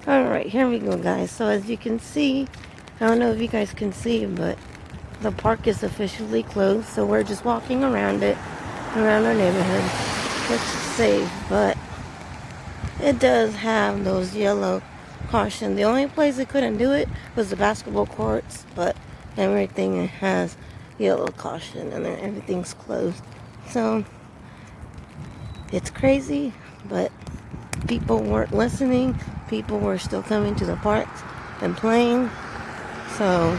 Alright, here we go, guys. So as you can see, I don't know if you guys can see, but the park is officially closed. So we're just walking around it, around our neighborhood, which is safe. But it does have those yellow caution. The only place it couldn't do it was the basketball courts, but everything has yellow caution and then everything's closed. So it's crazy, but people weren't listening. People were still coming to the parks and playing. So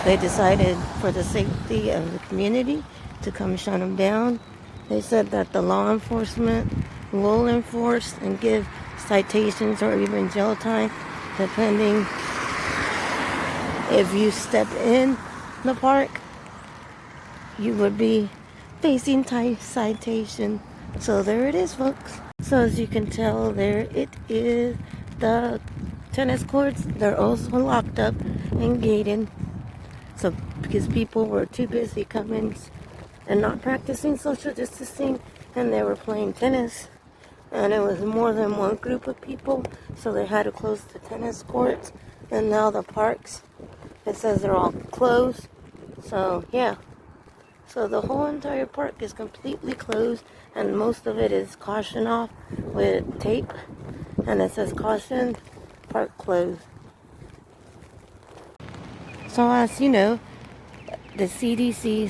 they decided, for the safety of the community, to come shut them down. They said that the law enforcement will enforce and give citations or even jail time, depending if you step in the park. You would be facing citation. So there it is, folks. So as you can tell, there it is. The tennis courts, they're also locked up and gated. So because people were too busy coming and not practicing social distancing, and they were playing tennis, and it was more than one group of people, so they had to close the tennis courts. And now the parks, it says they're all closed. So yeah, so the whole entire park is completely closed, and most of it is caution off with tape, and it says caution, park closed. So as you know, the CDC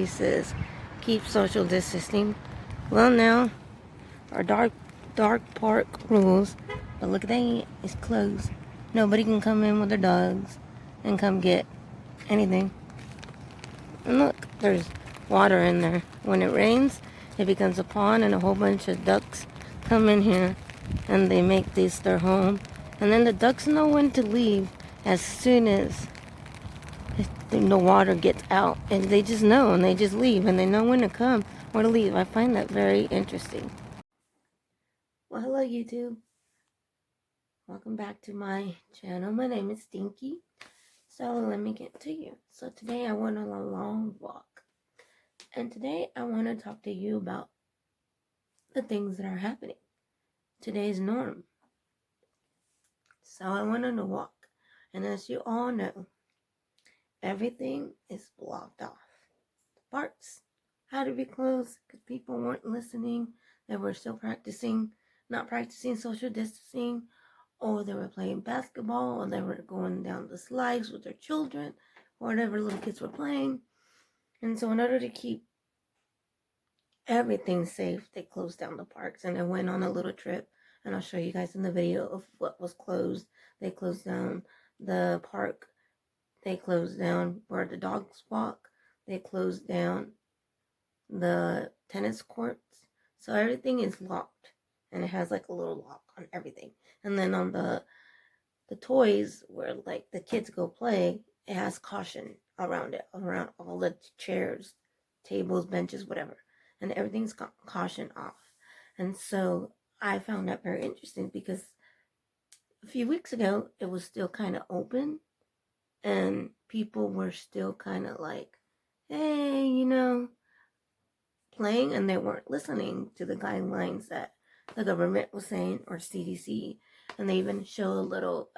says keep social distancing. Well, now our dark park rules, but look at that, it's closed. Nobody can come in with their dogs and come get anything. And look, there's water in there. When it rains, it becomes a pond, and a whole bunch of ducks come in here, and they make this their home. And then the ducks know when to leave as soon as the water gets out, and they just know, and they just leave, and they know when to come or to leave. I find that very interesting. Well, hello YouTube. Welcome back to my channel. My name is Stinky. So let me get to you. So today I went on a long walk, and today I want to talk to you about the things that are happening. Today's norm. So I went on a walk, and as you all know, everything is blocked off. The parks had to be closed because people weren't listening. They were still not practicing social distancing, or they were playing basketball, or they were going down the slides with their children, or whatever little kids were playing. And so in order to keep everything safe, they closed down the parks, and I went on a little trip, and I'll show you guys in the video of what was closed. They closed down the park. They closed down where the dogs walk. They closed down the tennis courts. So everything is locked, and it has like a little lock on everything. And then on the toys where like the kids go play, it has caution around it, around all the chairs, tables, benches, whatever, and everything's got caution off. And so I found that very interesting because a few weeks ago it was still kind of open, and people were still kind of like, hey, playing, and they weren't listening to the guidelines that the government was saying, or CDC. And they even show a little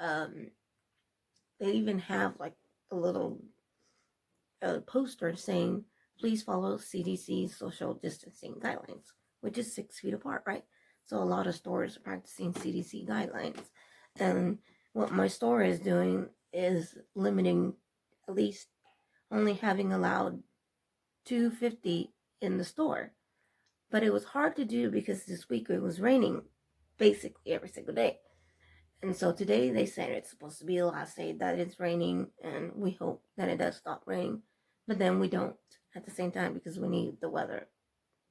they even have like a little poster saying, please follow CDC social distancing guidelines, which is 6 feet apart, right? So a lot of stores are practicing CDC guidelines. And what my store is doing is limiting, at least only having allowed 250 in the store. But it was hard to do because this week it was raining basically every single day. And so today they said it's supposed to be the last day that it's raining, and we hope that it does stop raining. But then we don't at the same time because we need the weather.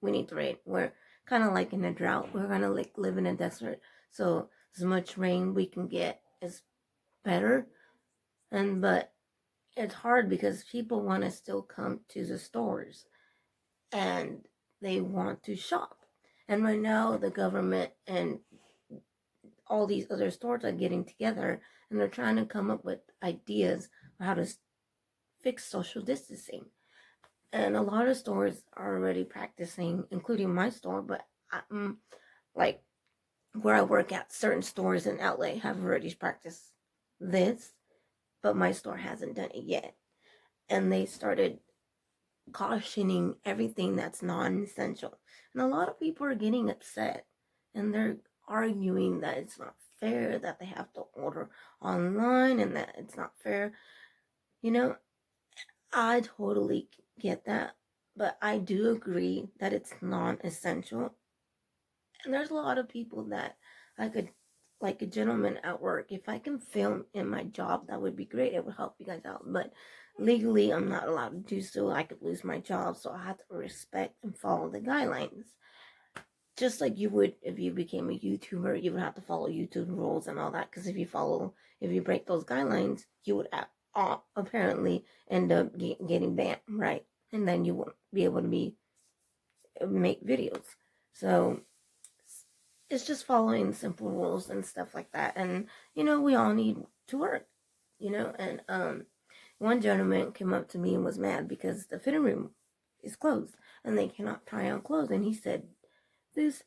We need the rain. We're kind of like in a drought. We're kind of like live in a desert. So as much rain we can get is better. But it's hard because people want to still come to the stores, and they want to shop. And right now the government and all these other stores are getting together, and they're trying to come up with ideas for how to fix social distancing. And a lot of stores are already practicing, including my store, but like where I work at, certain stores in LA have already practiced this, but my store hasn't done it yet. And they started cautioning everything that's non-essential. And a lot of people are getting upset and they're arguing that it's not fair, that they have to order online and that it's not fair. You know, I totally get that, but I do agree that it's non-essential. And there's a lot of people that I could, like a gentleman at work, if I can film in my job, that would be great. It would help you guys out. But legally, I'm not allowed to do so. I could lose my job. So I have to respect and follow the guidelines. Just like you would if you became a YouTuber, you would have to follow YouTube rules and all that. Because if you break those guidelines, you would apparently end up getting banned, right? And then you won't be able to make videos. So it's just following simple rules and stuff like that. And we all need to work, and one gentleman came up to me and was mad because the fitting room is closed and they cannot try on clothes. And he said, "This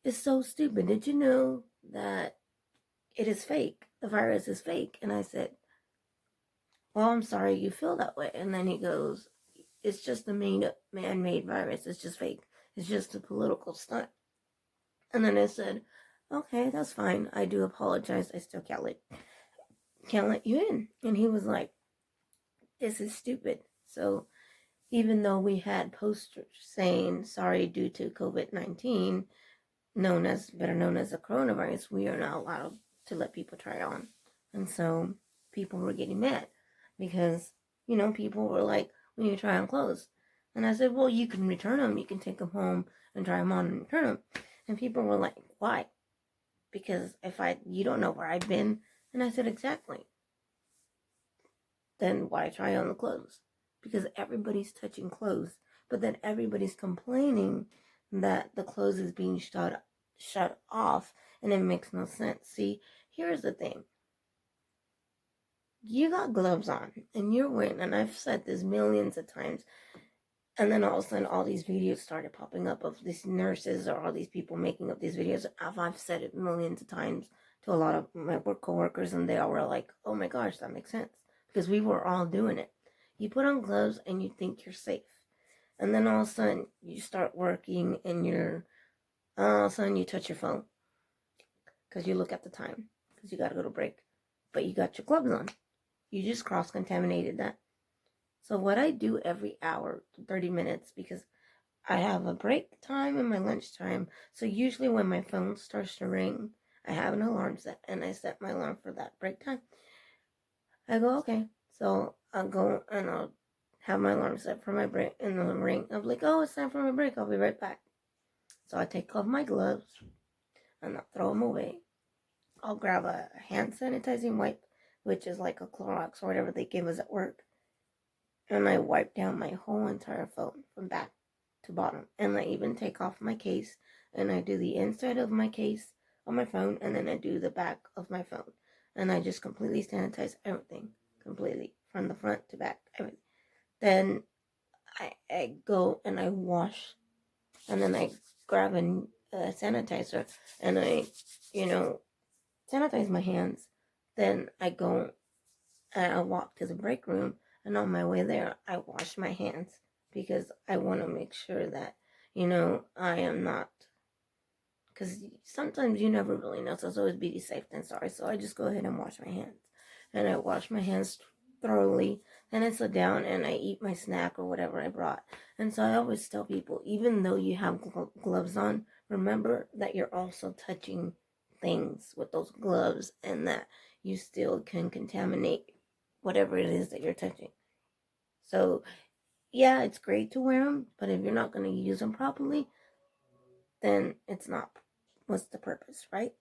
is so stupid. Did you know that it is fake? The virus is fake." And I said, "Well, I'm sorry you feel that way." And then he goes, "It's just a man-made virus. It's just fake. It's just a political stunt." And then I said, "Okay, that's fine. I do apologize. I still can't let you in." And he was like, "This is stupid." So even though we had posters saying sorry due to COVID-19, better known as the coronavirus, we are not allowed to let people try on. And so people were getting mad because, people were like, "When you try on clothes." And I said, "Well, you can return them. You can take them home and try them on and return them." And people were like, "Why?" Because you don't know where I've been. And I said, "Exactly. Then why try on the clothes?" Because everybody's touching clothes, but then everybody's complaining that the clothes is being shut off, and it makes no sense. See, here's the thing. You got gloves on, and you're wearing, and I've said this millions of times, and then all of a sudden, all these videos started popping up of these nurses or all these people making up these videos. I've said it millions of times to a lot of my work coworkers, and they all were like, "Oh my gosh, that makes sense." Because we were all doing it. You put on gloves and you think you're safe. And then all of a sudden, you start working and all of a sudden you touch your phone. Because you look at the time. Because you got to go to break. But you got your gloves on. You just cross-contaminated that. So what I do every hour, 30 minutes, because I have a break time and my lunch time. So usually when my phone starts to ring, I have an alarm set, and I set my alarm for that break time. I go, okay. So I'll go and I'll have my alarm set for my break, and the ring. I'm like, "Oh, it's time for my break. I'll be right back." So I take off my gloves and I'll throw them away. I'll grab a hand sanitizing wipe, which is like a Clorox or whatever they give us at work. And I wipe down my whole entire phone from back to bottom. And I even take off my case, and I do the inside of my case on my phone, and then I do the back of my phone. And I just completely sanitize everything, completely, from the front to back, everything. Then I go and I wash, and then I grab a sanitizer, and I, sanitize my hands. Then I go and I walk to the break room, and on my way there, I wash my hands because I want to make sure that, I am not, because sometimes you never really know, so it's always be safe than sorry. So I just go ahead and wash my hands. And I wash my hands thoroughly, then I sit down and I eat my snack or whatever I brought. And so I always tell people, even though you have gloves on, remember that you're also touching things with those gloves, and that you still can contaminate whatever it is that you're touching. So yeah, it's great to wear them, but if you're not going to use them properly, then it's not. What's the purpose, right?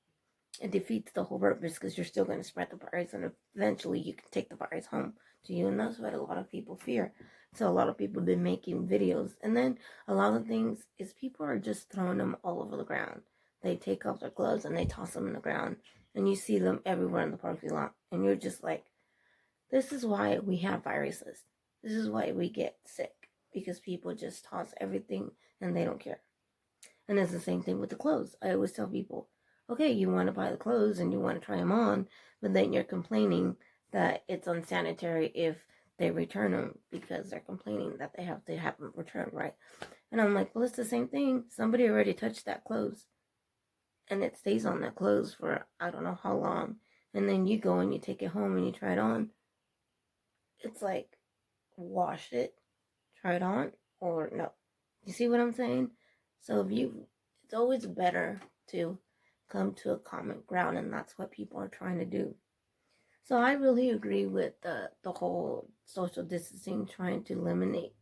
It defeats the whole purpose, because you're still going to spread the virus, and eventually you can take the virus home to you. And that's what a lot of people fear. So a lot of people have been making videos, and then a lot of things is people are just throwing them all over the ground. They take off their gloves and they toss them in the ground, and you see them everywhere in the parking lot, and you're just like, this is why we have viruses. This is why we get sick, because people just toss everything and they don't care. And it's the same thing with the clothes. I always tell people, okay, you want to buy the clothes and you want to try them on, but then you're complaining that it's unsanitary if they return them because they're complaining that they have to have them returned, right? And I'm like, well, it's the same thing. Somebody already touched that clothes and it stays on that clothes for I don't know how long. And then you go and you take it home and you try it on. It's like, wash it, try it on, or no. You see what I'm saying? So it's always better to come to a common ground, and that's what people are trying to do. So I really agree with the whole social distancing, trying to eliminate,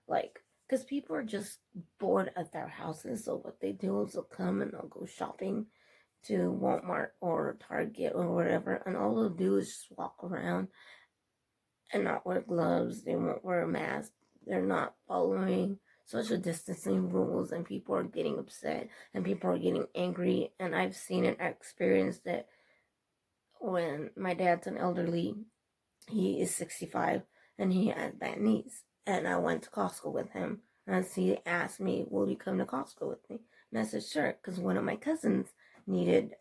like, because people are just bored at their houses. So what they do is they'll come and they'll go shopping to Walmart or Target or whatever, and all they'll do is just walk around and not wear gloves. They won't wear a mask. They're not following social distancing rules, and people are getting upset and people are getting angry. And I've seen it, I experienced it when my dad's an elderly. He is 65 and he has bad knees. And I went to Costco with him. And he asked me, will you come to Costco with me? And I said, sure, because one of my cousins needed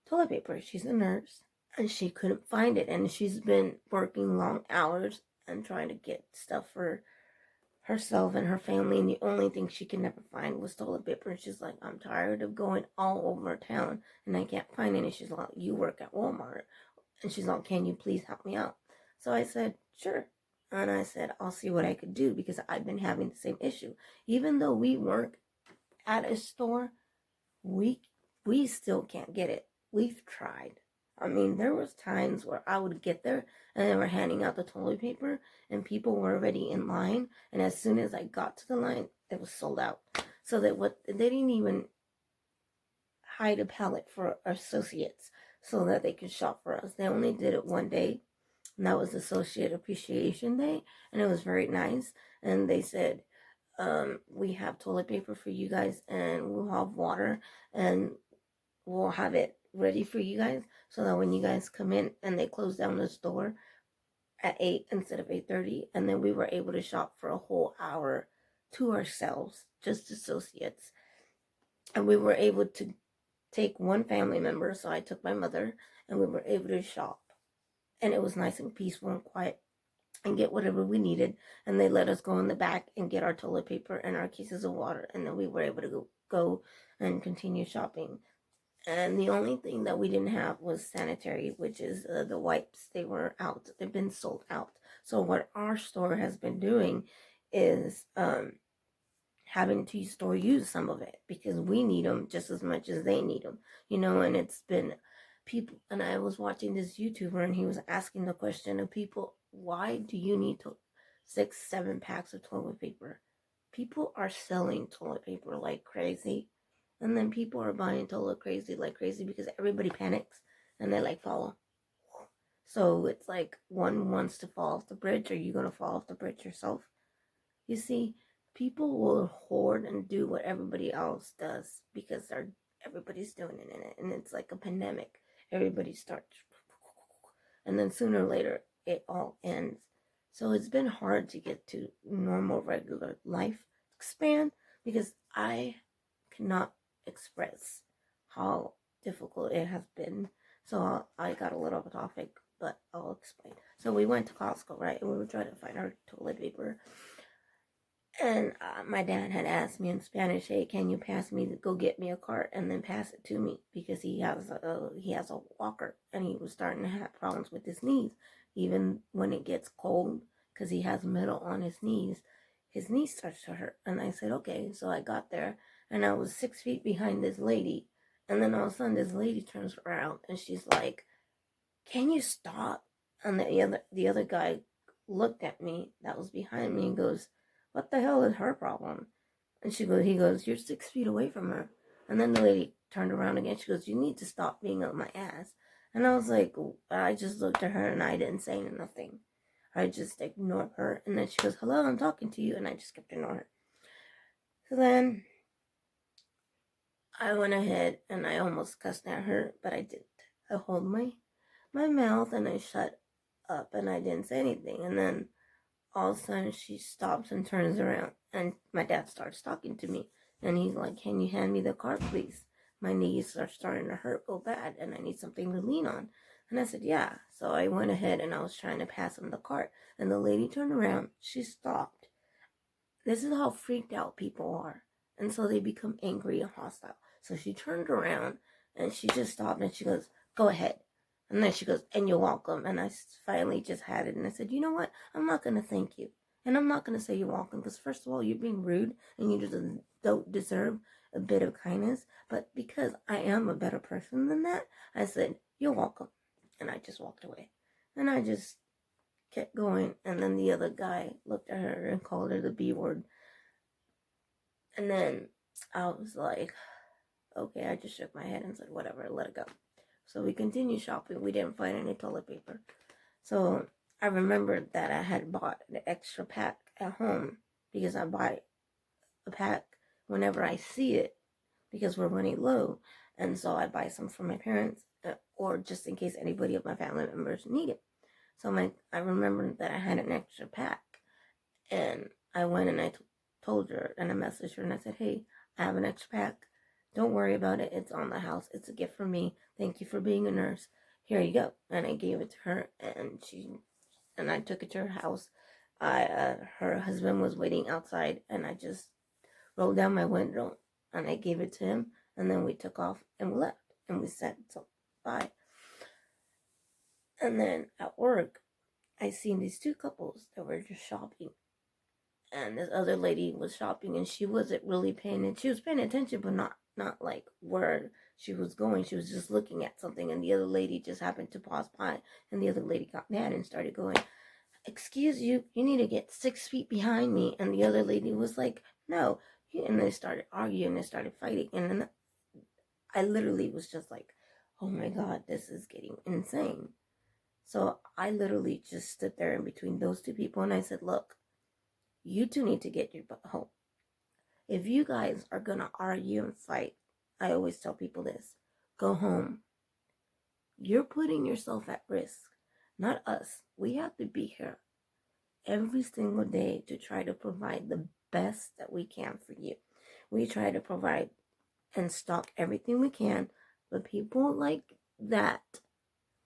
toilet paper. She's a nurse and she couldn't find it. And she's been working long hours and trying to get stuff for herself and her family. And the only thing she could never find was toilet paper. And she's like, I'm tired of going all over town and I can't find any. She's like, you work at Walmart. And she's like, can you please help me out? So I said, sure. And I said, I'll see what I could do because I've been having the same issue. Even though we work at a store, we still can't get it. We've tried. I mean, there was times where I would get there and they were handing out the toilet paper and people were already in line. And as soon as I got to the line, it was sold out. So that they didn't even hide a pallet for associates so that they could shop for us. They only did it one day, and that was Associate Appreciation Day, and it was very nice. And they said, we have toilet paper for you guys, and we'll have water, and we'll have it ready for you guys so that when you guys come in, and they close down the store at 8 instead of 8:30, and then we were able to shop for a whole hour to ourselves, just associates. And we were able to take one family member, so I took my mother, and we were able to shop. And it was nice and peaceful and quiet and get whatever we needed. And they let us go in the back and get our toilet paper and our cases of water. And then we were able to go and continue shopping. And the only thing that we didn't have was sanitary, which is the wipes. They were out. They've been sold out. So what our store has been doing is having to store use some of it because we need them just as much as they need them, and it's been people. And I was watching this YouTuber and he was asking the question of people, why do you need 6-7 packs of toilet paper? People are selling toilet paper like crazy, and then people are buying toilet crazy like crazy because everybody panics and they like follow. So it's like one wants to fall off the bridge. Are you going to fall off the bridge yourself? You see, people will hoard and do what everybody else does because everybody's doing it in it, and it's like a pandemic. Everybody starts, and then sooner or later it all ends. So it's been hard to get to normal, regular life span because I cannot express how difficult it has been. So I got a little off topic, but I'll explain. So we went to Costco, right? And we were trying to find our toilet paper. And my dad had asked me in Spanish, "Hey, can you go get me a cart and then pass it to me?" Because he has a walker and he was starting to have problems with his knees, even when it gets cold, because he has metal on his knees. His knees starts to hurt, and I said, "Okay." So I got there, and I was 6 feet behind this lady, and then all of a sudden, this lady turns around and she's like, "Can you stop?" And the other guy looked at me that was behind me and goes, "What the hell is her problem?" And he goes, "You're 6 feet away from her." And then the lady turned around again. She goes, "You need to stop being on my ass." And I was like, I just looked at her and I didn't say nothing. I just ignored her. And then she goes, "Hello, I'm talking to you." And I just kept ignoring her. So then I went ahead and I almost cussed at her, but I didn't. I hold my mouth and I shut up and I didn't say anything. And then all of a sudden she stops and turns around and my dad starts talking to me And he's like, can you hand me the cart, please? My knees are starting to hurt real bad and I need something to lean on. And I said, yeah. So I went ahead and I was trying to pass him the cart. And the lady turned around. She stopped. This is how freaked out people are. And so they become angry and hostile. So she turned around and she just stopped and she goes, go ahead. And then she goes, and you're welcome. And I finally just had it. And I said, you know what? I'm not going to thank you. And I'm not going to say you're welcome because, first of all, you're being rude and you just don't deserve a bit of kindness. But because I am a better person than that, I said, you're welcome. And I just walked away. And I just kept going. And then the other guy looked at her and called her the B word. And then I was like, okay, I just shook my head and said, whatever, let it go. So we continued shopping. We didn't find any toilet paper. So I remembered that I had bought an extra pack at home because I buy a pack whenever I see it because we're running low. And so I buy some for my parents or just in case anybody of my family members need it. So I remembered that I had an extra pack. And I went and I told her and I messaged her and I said, hey, I have an extra pack. Don't worry about it. It's on the house. It's a gift from me. Thank you for being a nurse. Here you go. And I gave it to her and I took it to her house. Her husband was waiting outside and I just rolled down my window and I gave it to him. And then we took off and we left and we said, so bye. And then at work, I seen these two couples that were just shopping. And this other lady was shopping and she wasn't really paying attention. She was paying attention, but not like where she was going. She was just looking at something and the other lady just happened to pass by and the other lady got mad and started going, excuse you, you need to get 6 feet behind me. And the other lady was like, no. And they started arguing, they started fighting. And then I literally was just like, oh my God, this is getting insane. So I literally just stood there in between those two people and I said, look, you two need to get your butt home. If you guys are going to argue and fight, I always tell people this, go home. You're putting yourself at risk, not us. We have to be here every single day to try to provide the best that we can for you. We try to provide and stock everything we can, but people like that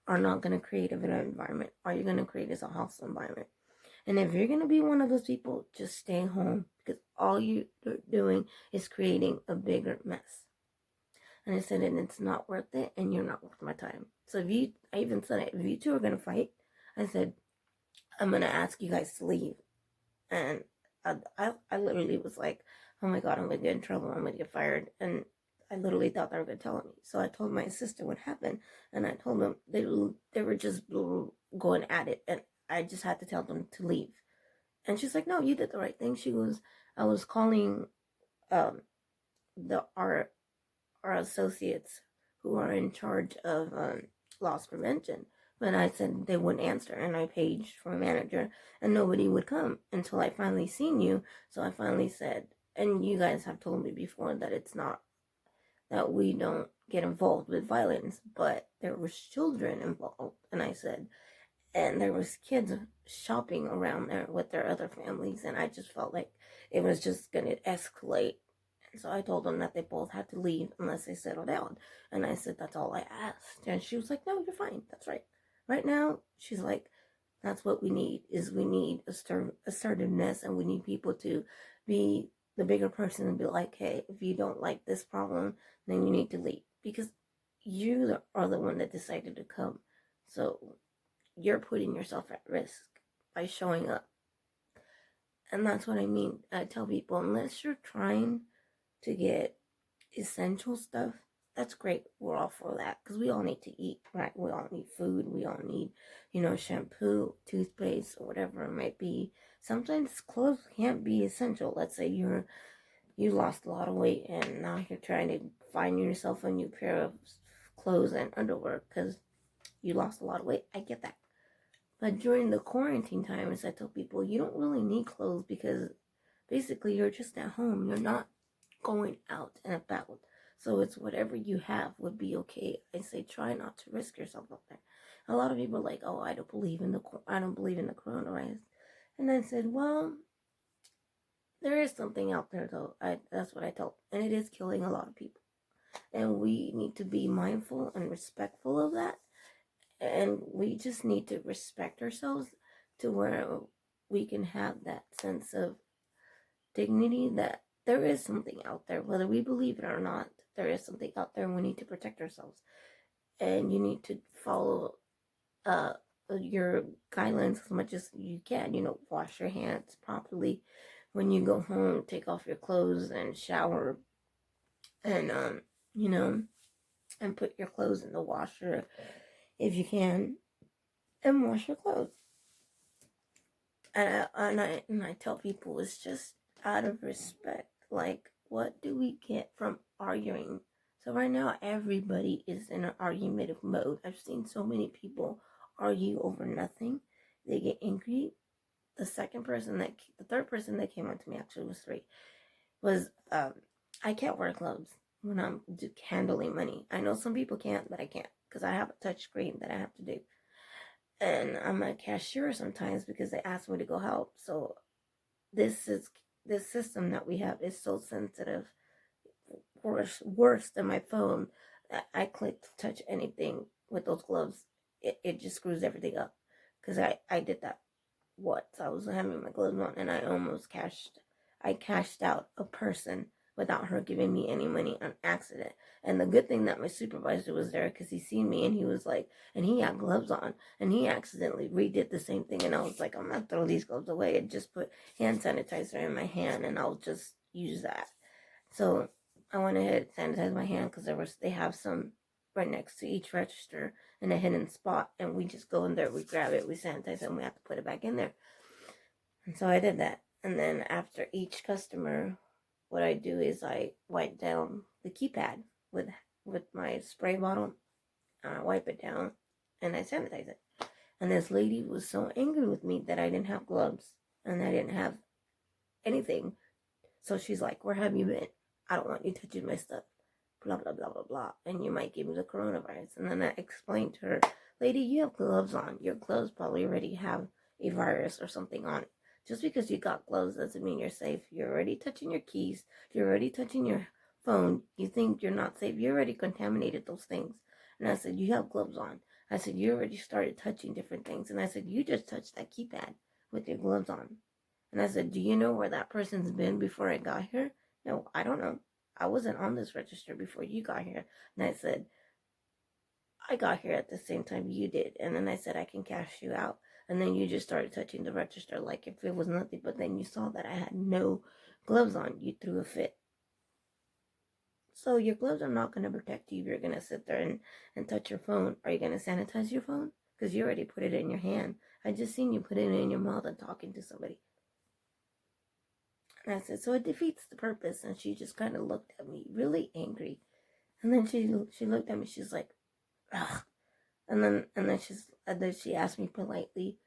are not going to create an environment. All you're going to create is a hostile environment. And if you're going to be one of those people, just stay home because all you're doing is creating a bigger mess. And I said, and it's not worth it and you're not worth my time. So I even said it, if you two are going to fight, I said, I'm going to ask you guys to leave. And I literally was like, oh my God, I'm going to get in trouble. I'm going to get fired. And I literally thought they were going to tell me. So I told my sister what happened. And I told them they were just going at it. And I just had to tell them to leave. And she's like, no, you did the right thing. She goes, I was calling our associates who are in charge of loss prevention. But I said they wouldn't answer. And I paged for a manager and nobody would come until I finally seen you. So I finally said, and you guys have told me before that it's not that we don't get involved with violence, but there was children involved. And I said, and there was kids shopping around there with their other families, and I just felt like it was just going to escalate. And so I told them that they both had to leave unless they settle down. And I said, that's all I asked. And she was like, no, you're fine. That's right. Right now, she's like, that's what we need, is we need assertiveness, and we need people to be the bigger person and be like, hey, if you don't like this problem, then you need to leave. Because you are the one that decided to come. So you're putting yourself at risk by showing up. And that's what I mean. I tell people, unless you're trying to get essential stuff, that's great. We're all for that because we all need to eat, right? We all need food. We all need, shampoo, toothpaste, or whatever it might be. Sometimes clothes can't be essential. Let's say you lost a lot of weight and now you're trying to find yourself a new pair of clothes and underwear because you lost a lot of weight. I get that. But during the quarantine times, I tell people you don't really need clothes because basically you're just at home. You're not going out and about. So it's whatever you have would be okay. I say try not to risk yourself up there. A lot of people are like, oh, I don't believe in the coronavirus. And I said, well, there is something out there though. That's what I told, and it is killing a lot of people, and we need to be mindful and respectful of that, and we just need to respect ourselves to where we can have that sense of dignity that there is something out there, whether we believe it or not. There is something out there, and we need to protect ourselves, and you need to follow uh your guidelines as much as you can. Wash your hands properly when you go home, take off your clothes and shower, and you know and put your clothes in the washer if you can, and wash your clothes. And I tell people, it's just out of respect. Like, what do we get from arguing? So right now everybody is in an argumentative mode. I've seen so many people argue over nothing. They get angry. The third person that came up to me, actually was three, was I can't wear gloves when I'm handling money. I know some people can't, but I can't because I have a touch screen that I have to do, and I'm a cashier sometimes because they ask me to go help. So this system that we have is so sensitive, worse than my phone. I click to touch anything with those gloves, it just screws everything up. Because I did that once. I was having my gloves on, and I cashed out a person without her giving me any money on accident. And the good thing that my supervisor was there, because he seen me, and he was like, and he had gloves on, and he accidentally redid the same thing. And I was like, I'm gonna throw these gloves away and just put hand sanitizer in my hand, and I'll just use that. So I went ahead and sanitized my hand, because they have some right next to each register in a hidden spot, and we just go in there, we grab it, we sanitize it, and we have to put it back in there. And so I did that. And then after each customer, what I do is I wipe down the keypad with my spray bottle, and I wipe it down, and I sanitize it. And this lady was so angry with me that I didn't have gloves and I didn't have anything. So she's like, "Where have you been? I don't want you touching my stuff. Blah, blah, blah, blah, blah. And you might give me the coronavirus." And then I explained to her, "Lady, you have gloves on. Your gloves probably already have a virus or something on it. Just because you got gloves doesn't mean you're safe. You're already touching your keys. You're already touching your phone. You think you're not safe. You already contaminated those things." And I said, "You have gloves on." I said, "You already started touching different things." And I said, "You just touched that keypad with your gloves on." And I said, "Do you know where that person's been before I got here?" "No, I don't know. I wasn't on this register before you got here." And I said, "I got here at the same time you did." And then I said, "I can cash you out." And then you just started touching the register like if it was nothing. But then you saw that I had no gloves on. You threw a fit. So your gloves are not going to protect you if you're going to sit there and touch your phone. Are you going to sanitize your phone? Because you already put it in your hand. I just seen you put it in your mouth and talking to somebody. And I said, "So it defeats the purpose." And she just kind of looked at me really angry. And then she looked at me. She's like, "Ugh." And then she asked me politely,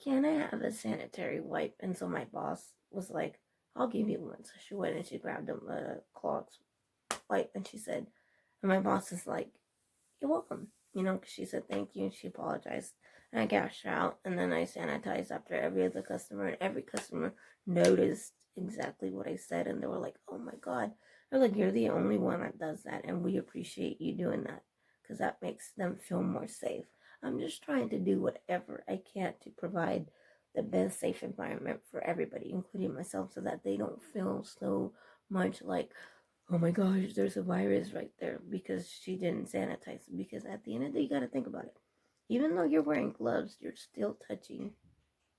"Can I have a sanitary wipe?" And so my boss was like, "I'll give you one." So she went and she grabbed a cloth wipe, and she said, and my boss is like, "You're welcome." Because she said thank you, and she apologized. And I cashed her out, and then I sanitized after every other customer, and every customer noticed exactly what I said, and they were like, "Oh my God." They're like, "You're the only one that does that, and we appreciate you doing that, because that makes them feel more safe." I'm just trying to do whatever I can to provide the best safe environment for everybody, including myself, so that they don't feel so much like, "Oh my gosh, there's a virus right there," because she didn't sanitize. Because at the end of the day, you got to think about it. Even though you're wearing gloves, you're still touching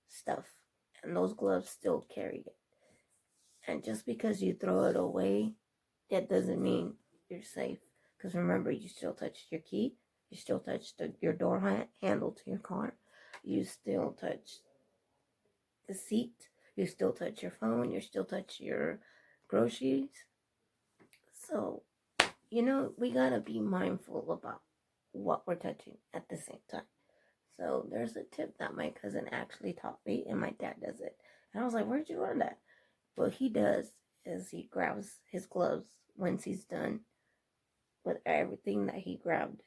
stuff, and those gloves still carry it. And just because you throw it away, that doesn't mean you're safe. Because remember, you still touched your key, you still touched your door handle to your car, you still touch the seat, you still touch your phone, you still touch your groceries. So we gotta be mindful about what we're touching at the same time. So there's a tip that my cousin actually taught me, and my dad does it. And I was like, "Where'd you learn that?" What he does is he grabs his gloves once he's done with everything that he grabbed,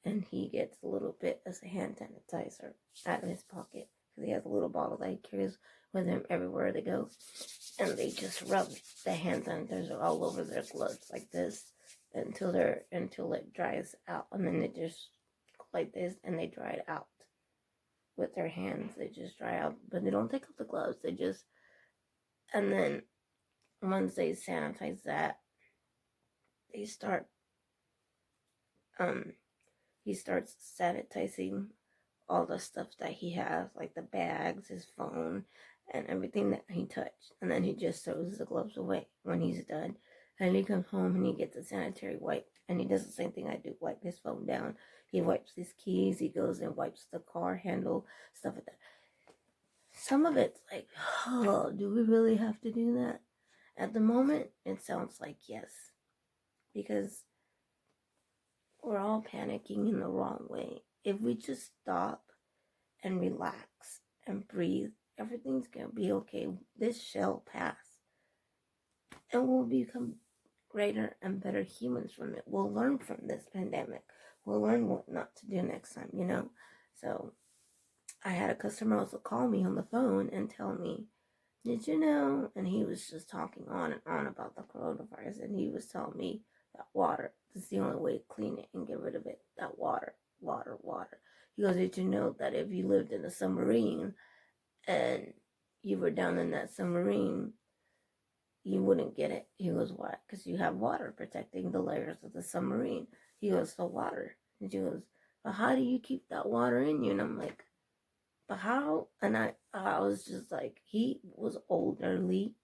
and he gets a little bit of hand sanitizer out of his pocket, because he has a little bottle that he carries with him everywhere they go. And they just rub the hand sanitizer all over their gloves like this until it dries out. And then they just go like this and they dry it out with their hands. They just dry out, but they don't take off the gloves. And then once they sanitize that, they start, he starts sanitizing all the stuff that he has, like the bags, his phone, and everything that he touched. And then he just throws the gloves away when he's done. And he comes home and he gets a sanitary wipe. And he does the same thing I do, wipe his phone down. He wipes his keys. He goes and wipes the car handle, stuff like that. Some of it's like, oh, do we really have to do that? At the moment, it sounds like yes. Because we're all panicking in the wrong way. If we just stop and relax and breathe, everything's going to be okay. This shall pass. And we'll become greater and better humans from it. We'll learn from this pandemic. We'll learn what not to do next time, you know? So I had a customer also call me on the phone and tell me, did you know? And he was just talking on and on about the coronavirus. And he was telling me that water is the only way to clean it and get rid of it. That water. He goes, did you know that if you lived in a submarine and you were down in that submarine, you wouldn't get it? He goes, why? Because you have water protecting the layers of the submarine. He goes, so water. And she goes, but how do you keep that water in you? And I'm like, but how? And I was just like, he was elderly,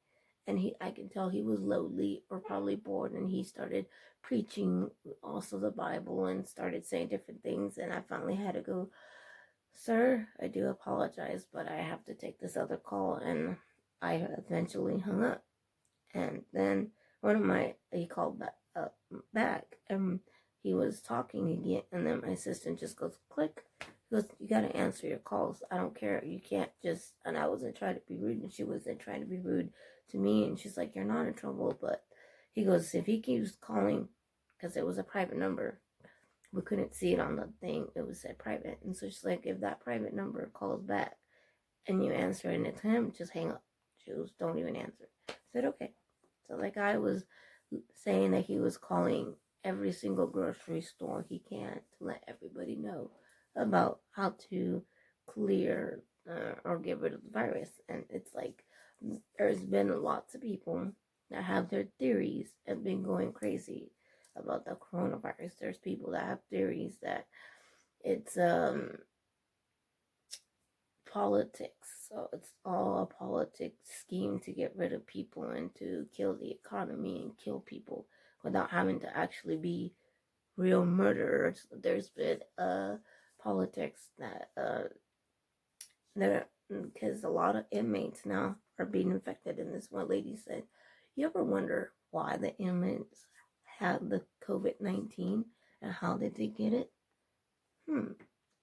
and I can tell he was lonely or probably bored, and he started preaching also the Bible and started saying different things. And I finally had to go, sir, I do apologize, but I have to take this other call. And I eventually hung up. And then he called back, and he was talking again. And then my assistant just goes, click. He goes, you got to answer your calls. I don't care. You can't just, and I wasn't trying to be rude, and she wasn't trying to be rude to me. And she's like, you're not in trouble. But he goes, if he keeps calling, because it was a private number, we couldn't see it on the thing. It was said private. And so she's like, if that private number calls back and you answer and it's him, just hang up. She goes, don't even answer. I said, okay. So the guy was saying that he was calling every single grocery store he can to let everybody know about how to clear or get rid of the virus. And it's like, there's been lots of people that have their theories and been going crazy about the coronavirus. There's people that have theories that it's politics. So it's all a politics scheme to get rid of people and to kill the economy and kill people without having to actually be real murderers. There's been politics that because a lot of inmates now are being infected. And this one lady said, you ever wonder why the inmates had the COVID-19 and how did they get it?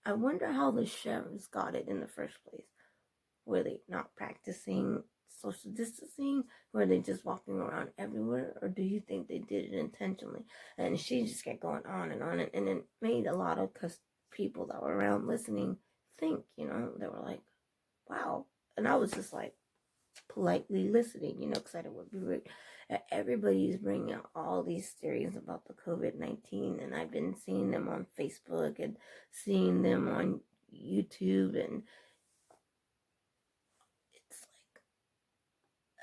I wonder how the sheriffs got it in the first place. Were they not practicing social distancing? Were they just walking around everywhere? Or do you think they did it intentionally? And she just kept going on, and it made a lot of people that were around listening think, you know, they were like, wow. And I was just like politely listening, you know, because I didn't want to be rude. Everybody's bringing out all these theories about the COVID-19, and I've been seeing them on Facebook and seeing them on YouTube, and it's like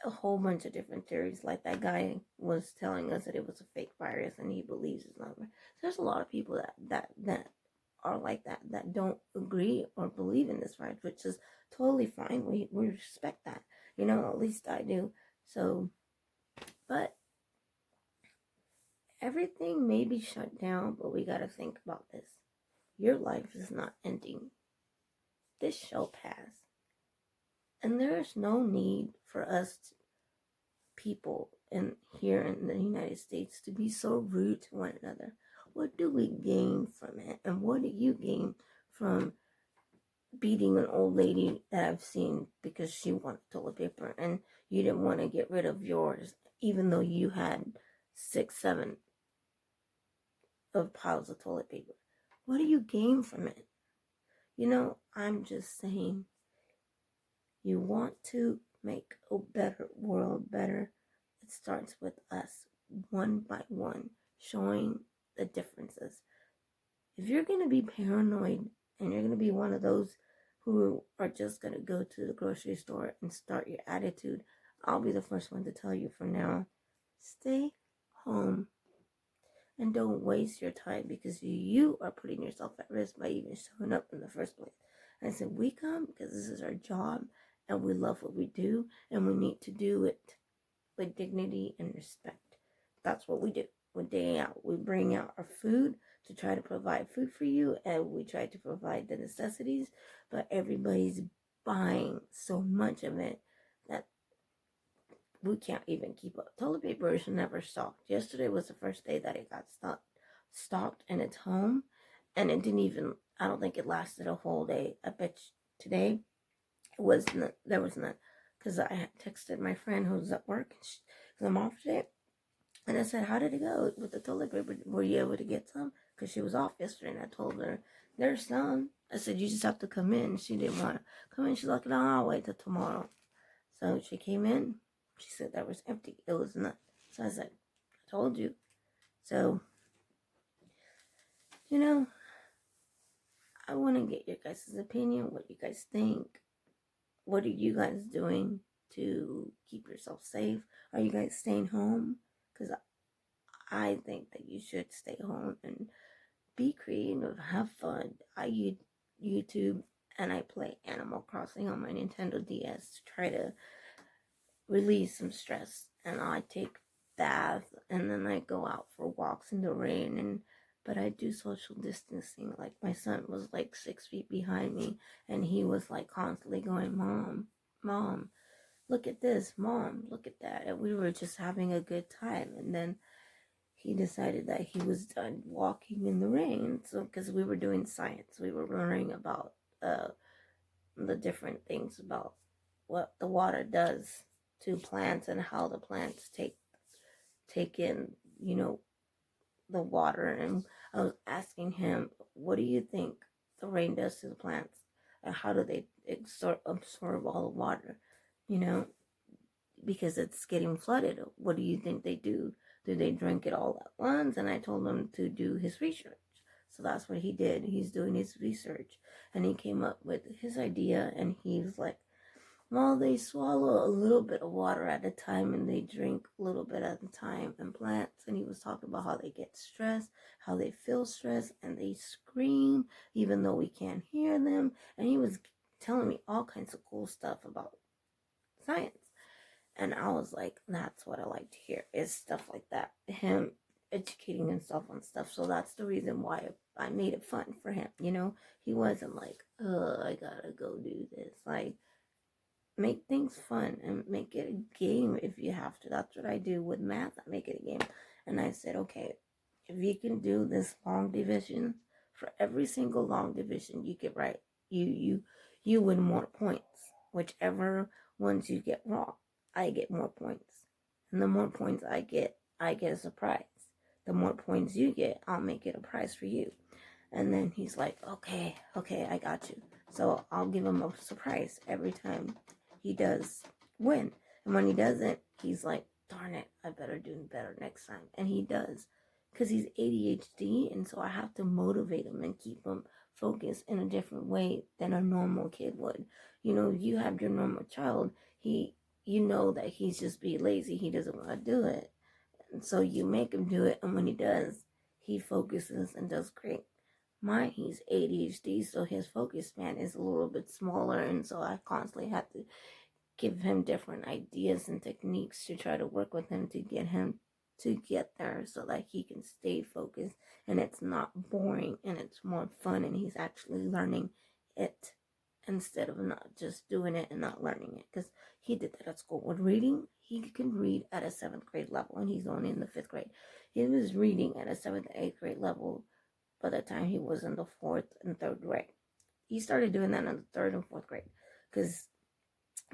a whole bunch of different theories. Like that guy was telling us that it was a fake virus, and he believes it's not. So there's a lot of people that are like that don't agree or believe in this virus, which is totally fine. We respect that, you know, at least I do. So, but everything may be shut down, but we got to think about this. Your life is not ending. This shall pass. And there is no need for us people here in the United States to be so rude to one another. What do we gain from it? And what do you gain from beating an old lady that I've seen because she wanted toilet paper and you didn't want to get rid of yours, even though you had 6, 7 of piles of toilet paper? What do you gain from it? You know, I'm just saying, You want to make a better world better. It starts with us, one by one, showing the differences. If you're going to be paranoid and you're going to be one of those who are just going to go to the grocery store and start your attitude, I'll be the first one to tell you from now, stay home and don't waste your time, because you are putting yourself at risk by even showing up in the first place. And I said, we come because this is our job and we love what we do and we need to do it with dignity and respect. That's what we do. We day out. We bring out our food to try to provide food for you, and we try to provide the necessities, but everybody's buying so much of it that we can't even keep up. Toilet paper is never stocked. Yesterday was the first day that it got stocked in its home, and it didn't even, I don't think it lasted a whole day. I bet today it was not, there was none, because I had texted my friend who's at work, because I'm off today, and I said, how did it go with the toilet paper? Were you able to get some? Because she was off yesterday, and I told her, there's some. I said, you just have to come in. She didn't want to come in. She's like, no, I'll wait till tomorrow. So she came in. She said that was empty. It was not. So I said, I told you. So, I want to get your guys' opinion, what you guys think. What are you guys doing to keep yourself safe? Are you guys staying home? Because I think that you should stay home and be creative, have fun. I use YouTube and I play Animal Crossing on my Nintendo DS to try to release some stress. And I take baths and then I go out for walks in the rain, but I do social distancing. Like, my son was like 6 feet behind me and he was like constantly going, Mom, look at this, Mom, look at that. And we were just having a good time. And then he decided that he was done walking in the rain. So, because we were doing science, we were learning about the different things about what the water does to plants and how the plants take in, the water. And I was asking him, what do you think the rain does to the plants? And how do they absorb all the water? Because it's getting flooded. What do you think they do? Do they drink it all at once? And I told him to do his research. So that's what he did. He's doing his research. And he came up with his idea, and he was like, well, they swallow a little bit of water at a time and they drink a little bit at a time in plants. And he was talking about how they get stressed, how they feel stressed, and they scream even though we can't hear them. And he was telling me all kinds of cool stuff about science. And I was like, that's what I like to hear, is stuff like that. Him educating himself on stuff. So that's the reason why I made it fun for him. He wasn't like, I gotta go do this. Like, make things fun and make it a game if you have to. That's what I do with math. I make it a game. And I said, okay, if you can do this long division, for every single long division you get right, you win more points. Whichever ones you get wrong, I get more points. And the more points I get a surprise. The more points you get, I'll make it a prize for you. And then he's like, okay, I got you. So I'll give him a surprise every time he does win. And when he doesn't, he's like, darn it, I better do better next time. And he does, because he's ADHD, and so I have to motivate him and keep him focused in a different way than a normal kid would. You have your normal child, you know that he's just being lazy, he doesn't want to do it. And so you make him do it, and when he does, he focuses and does great. He's ADHD, so his focus span is a little bit smaller, and so I constantly have to give him different ideas and techniques to try to work with him to get there, so that he can stay focused and it's not boring and it's more fun and he's actually learning it, instead of not just doing it and not learning it. Because he did that at school. With reading, he can read at a 7th grade level, and he's only in the 5th grade. He was reading at a 7th, 8th grade level by the time he was in the 4th and 3rd grade. He started doing that in the 3rd and 4th grade, because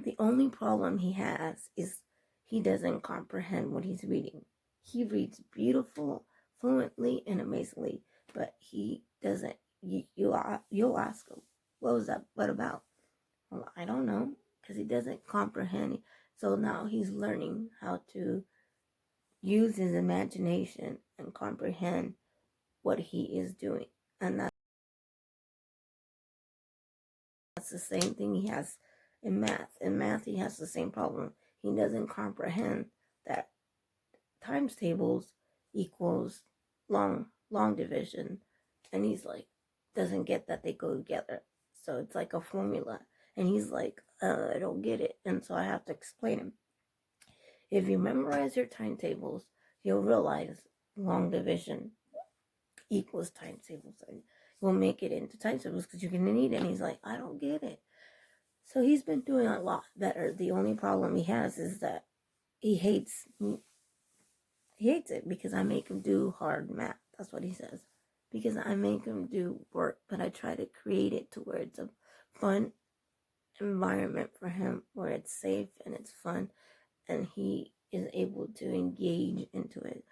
the only problem he has is he doesn't comprehend what he's reading. He reads beautiful, fluently, and amazingly, but he doesn't. You'll ask him, what was that? What about? Well, I don't know. because he doesn't comprehend. So now he's learning how to use his imagination and comprehend what he is doing. And that's the same thing he has in math. In math, he has the same problem. He doesn't comprehend that times tables equals long division, and he's like, doesn't get that they go together. So it's like a formula, and he's like, I don't get it. And so I have to explain him. If you memorize your timetables, you'll realize long division equals timetables, and you'll make it into timetables because you're gonna need it. And he's like, I don't get it. So he's been doing a lot better. The only problem he has is that he hates it because I make him do hard math. That's what he says. Because I make him do work, but I try to create it to where it's a fun environment for him, where it's safe and it's fun, and he is able to engage into it.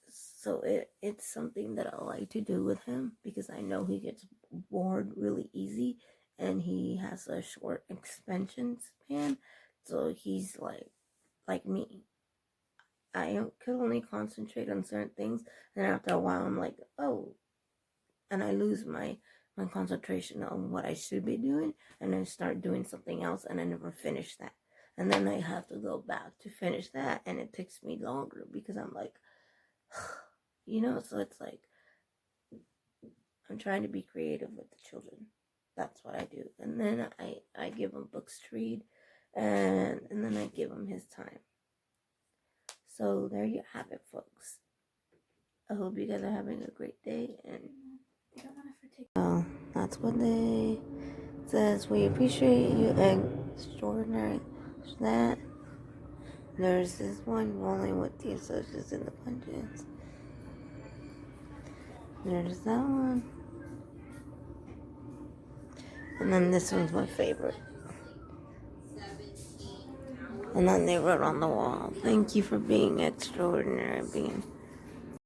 So it's something that I like to do with him because I know he gets bored really easy, and he has a short expansion span. So he's like me. I could only concentrate on certain things, and after a while I'm like, oh, and I lose my concentration on what I should be doing, and I start doing something else, and I never finish that. And then I have to go back to finish that, and it takes me longer because I'm like, so it's like I'm trying to be creative with the children. That's what I do. And then I give them books to read, and then I give them his time. So there you have it, folks. I hope you guys are having a great day, and that's what they says. We appreciate you extraordinary. That there's this one rolling with the associates in the punches. There's that one, and then this one's my favorite. And then they wrote on the wall, "Thank you for being extraordinary, being